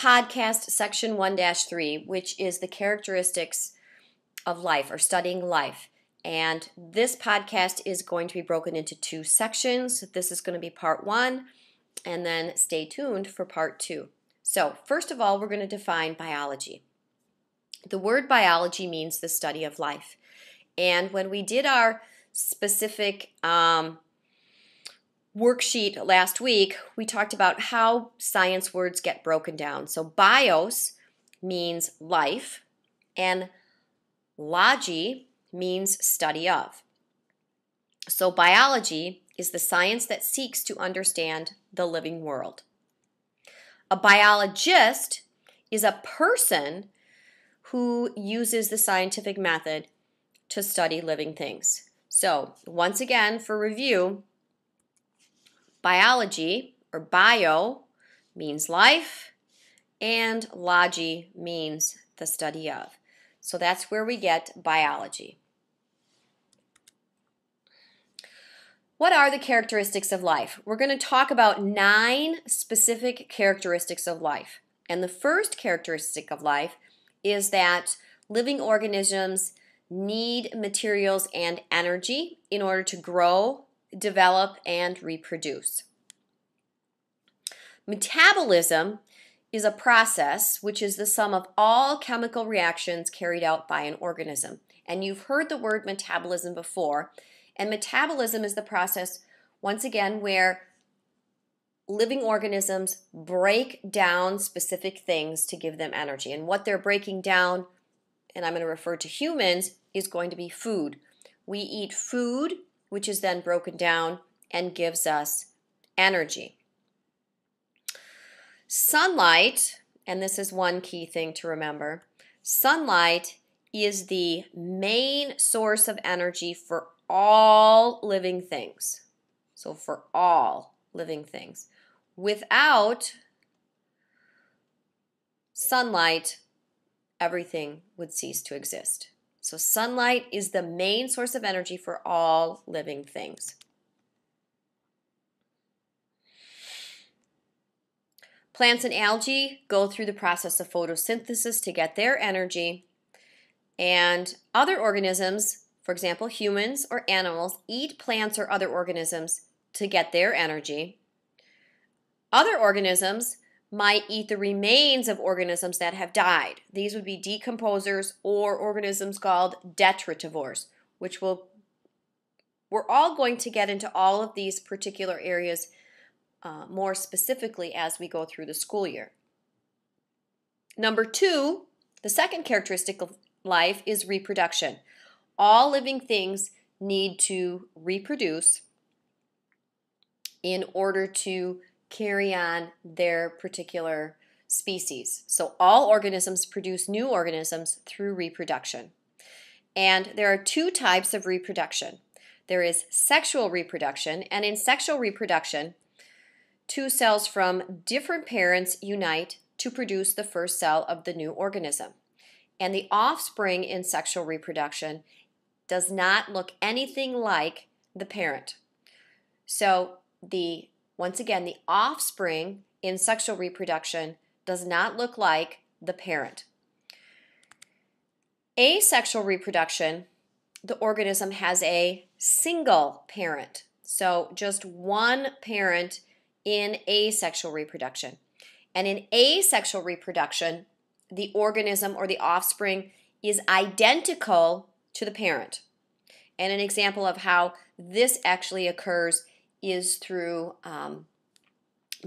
podcast section 1-3, which is the characteristics of life or studying life. And this podcast is going to be broken into 2 sections. This is going to be part 1, and then stay tuned for part 2. So, first of all, we're going to define biology. The word biology means the study of life. And when we did our specific worksheet last week, we talked about how science words get broken down. So bios means life, and logy means study of. So biology is the science that seeks to understand the living world. A biologist is a person who uses the scientific method to study living things. So once again, for review, biology, or bio, means life, and logy means the study of. So that's where we get biology. What are the characteristics of life? We're going to talk about 9 specific characteristics of life. And the first characteristic of life is that living organisms need materials and energy in order to grow, develop, and reproduce. Metabolism is a process which is the sum of all chemical reactions carried out by an organism. And you've heard the word metabolism before. And metabolism is the process, once again, where living organisms break down specific things to give them energy. And what they're breaking down, and I'm going to refer to humans, is going to be food. We eat food, which is then broken down and gives us energy. Sunlight, and this is one key thing to remember, sunlight is the main source of energy for all living things. So for all living things. Without sunlight, everything would cease to exist. So sunlight is the main source of energy for all living things. Plants and algae go through the process of photosynthesis to get their energy, and other organisms, for example humans or animals, eat plants or other organisms to get their energy. Other organisms might eat the remains of organisms that have died. These would be decomposers or organisms called detritivores, which we're all going to get into all of these particular areas more specifically as we go through the school year. Number 2, the second characteristic of life is reproduction. All living things need to reproduce in order to carry on their particular species. So all organisms produce new organisms through reproduction. And there are 2 types of reproduction. There is sexual reproduction, and in sexual reproduction, 2 cells from different parents unite to produce the first cell of the new organism. And the offspring in sexual reproduction does not look anything like the parent. So once again, the offspring in sexual reproduction does not look like the parent. Asexual reproduction, the organism has a single parent. So just one parent in asexual reproduction. And in asexual reproduction, the organism or the offspring is identical to the parent. And an example of how this actually occurs is through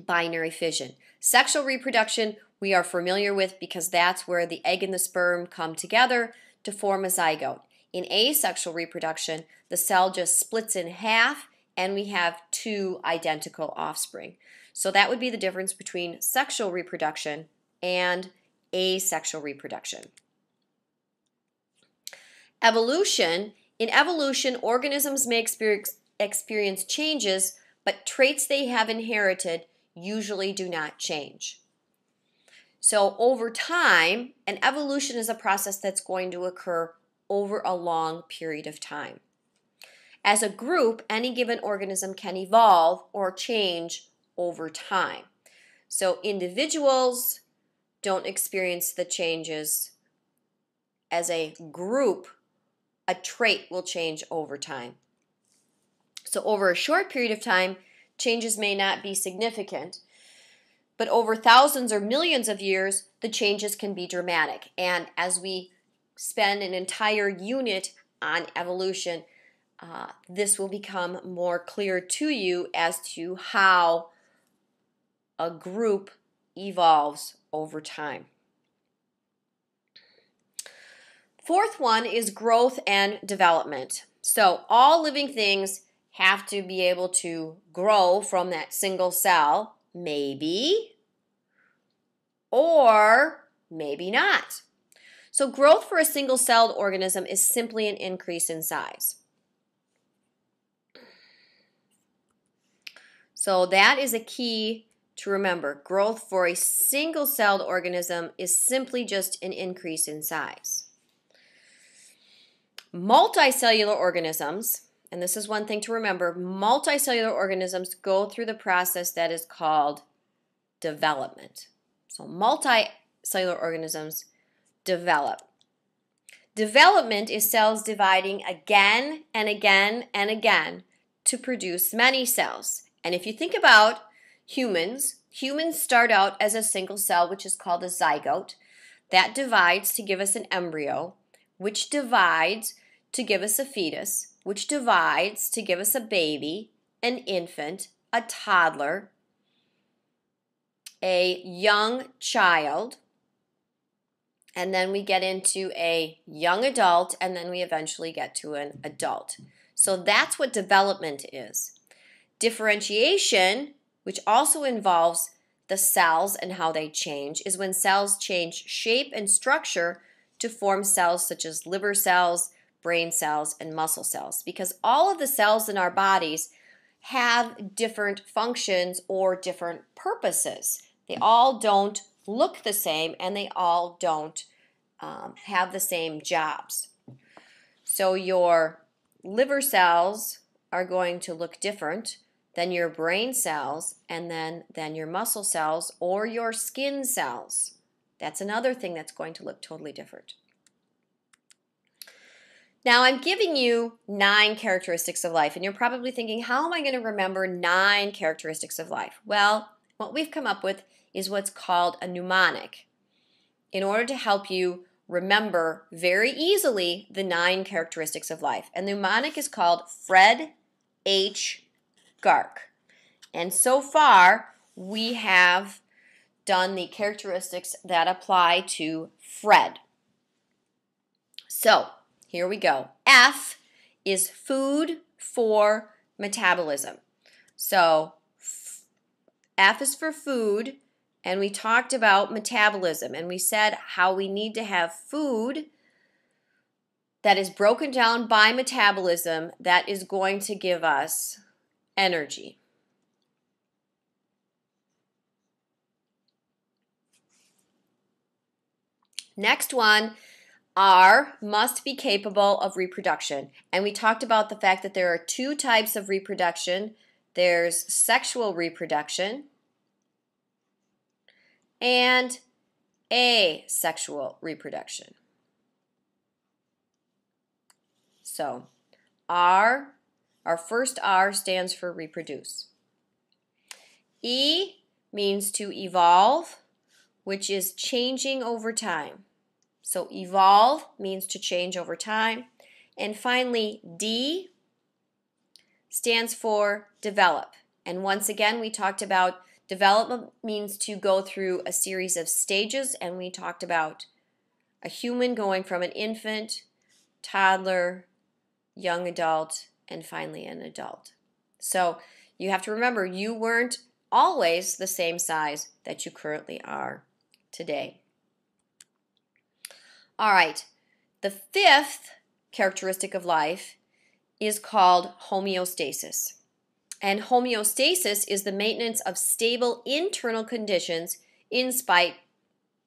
binary fission. Sexual reproduction we are familiar with because that's where the egg and the sperm come together to form a zygote. In asexual reproduction, the cell just splits in half and we have 2 identical offspring. So that would be the difference between sexual reproduction and asexual reproduction. Evolution. In evolution, organisms may experience changes, but traits they have inherited usually do not change. So over time, and evolution is a process that's going to occur over a long period of time. As a group, any given organism can evolve or change over time. So individuals don't experience the changes as a group, a trait will change over time. So over a short period of time, changes may not be significant, but over thousands or millions of years, the changes can be dramatic. And as we spend an entire unit on evolution, this will become more clear to you as to how a group evolves over time. Fourth one is growth and development. So all living things have to be able to grow from that single cell, maybe, or maybe not. So growth for a single-celled organism is simply an increase in size. So that is a key to remember. Growth for a single-celled organism is simply just an increase in size. Multicellular organisms, and this is one thing to remember, multicellular organisms go through the process that is called development. So multicellular organisms develop. Development is cells dividing again and again and again to produce many cells. And if you think about humans start out as a single cell, which is called a zygote. That divides to give us an embryo, which divides to give us a fetus, which divides to give us a baby, an infant, a toddler, a young child, and then we get into a young adult, and then we eventually get to an adult. So that's what development is. Differentiation, which also involves the cells and how they change, is when cells change shape and structure to form cells such as liver cells, brain cells, and muscle cells. Because all of the cells in our bodies have different functions or different purposes. They all don't look the same, and they all don't have the same jobs. So your liver cells are going to look different than your brain cells, and then your muscle cells or your skin cells. That's another thing that's going to look totally different. Now I'm giving you 9 characteristics of life, and you're probably thinking, how am I going to remember 9 characteristics of life? Well, what we've come up with is what's called a mnemonic in order to help you remember very easily the 9 characteristics of life. And the mnemonic is called Fred H. Gark. And so far, we have done the characteristics that apply to Fred. So, here we go. F is food for metabolism. So, F is for food, and we talked about metabolism, and we said how we need to have food that is broken down by metabolism that is going to give us energy. Next one, R must be capable of reproduction. And we talked about the fact that there are 2 types of reproduction. There's sexual reproduction and asexual reproduction. So R, our first R stands for reproduce. E means to evolve, which is changing over time. So evolve means to change over time. And finally, D stands for develop. And once again, we talked about development means to go through a series of stages, and we talked about a human going from an infant, toddler, young adult, and finally an adult. So you have to remember, you weren't always the same size that you currently are today. All right, the 5th characteristic of life is called homeostasis. And homeostasis is the maintenance of stable internal conditions in spite of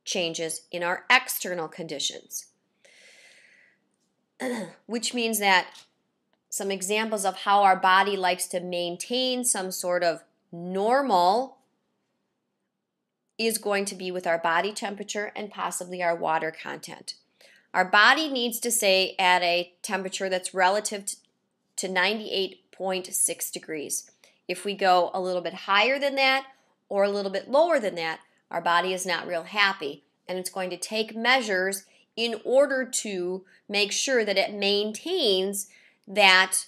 changes in our external conditions. Which means that some examples of how our body likes to maintain some sort of normal is going to be with our body temperature and possibly our water content. Our body needs to stay at a temperature that's relative to 98.6 degrees. If we go a little bit higher than that or a little bit lower than that, our body is not real happy, and it's going to take measures in order to make sure that it maintains that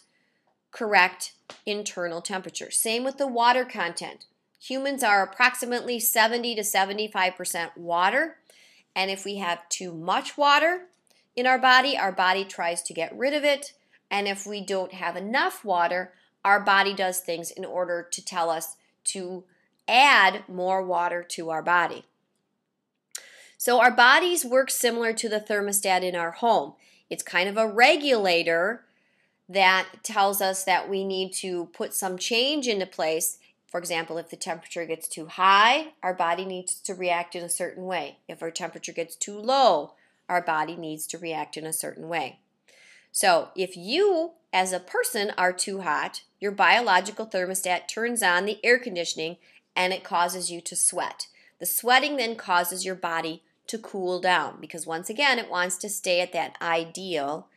correct internal temperature. Same with the water content. Humans are approximately 70 to 75% water, and if we have too much water in our body tries to get rid of it, and if we don't have enough water, our body does things in order to tell us to add more water to our body. So our bodies work similar to the thermostat in our home. It's kind of a regulator that tells us that we need to put some change into place. For example, if the temperature gets too high, our body needs to react in a certain way. If our temperature gets too low, our body needs to react in a certain way. So if you, as a person, are too hot, your biological thermostat turns on the air conditioning and it causes you to sweat. The sweating then causes your body to cool down because, once again, it wants to stay at that ideal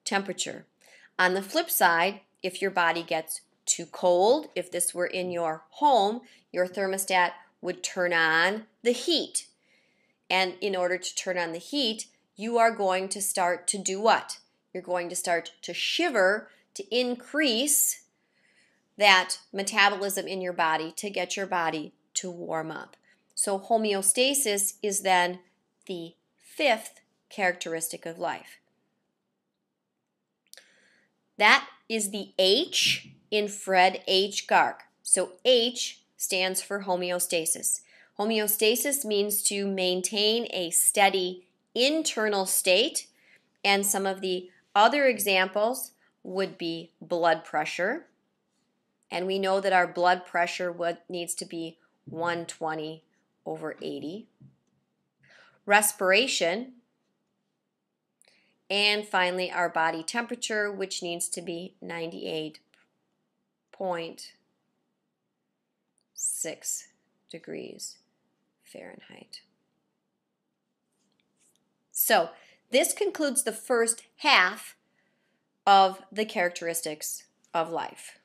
temperature. On the flip side, if your body gets too cold, if this were in your home, your thermostat would turn on the heat. And in order to turn on the heat, you are going to start to do what? You're going to start to shiver to increase that metabolism in your body to get your body to warm up. So homeostasis is then the fifth characteristic of life. That is the H in Fred H. Garg. So H stands for homeostasis. Homeostasis means to maintain a steady internal state, and some of the other examples would be blood pressure. And we know that our blood pressure needs to be 120/80. Respiration. And finally, our body temperature, which needs to be 98.6 degrees Fahrenheit. So this concludes the first half of the characteristics of life.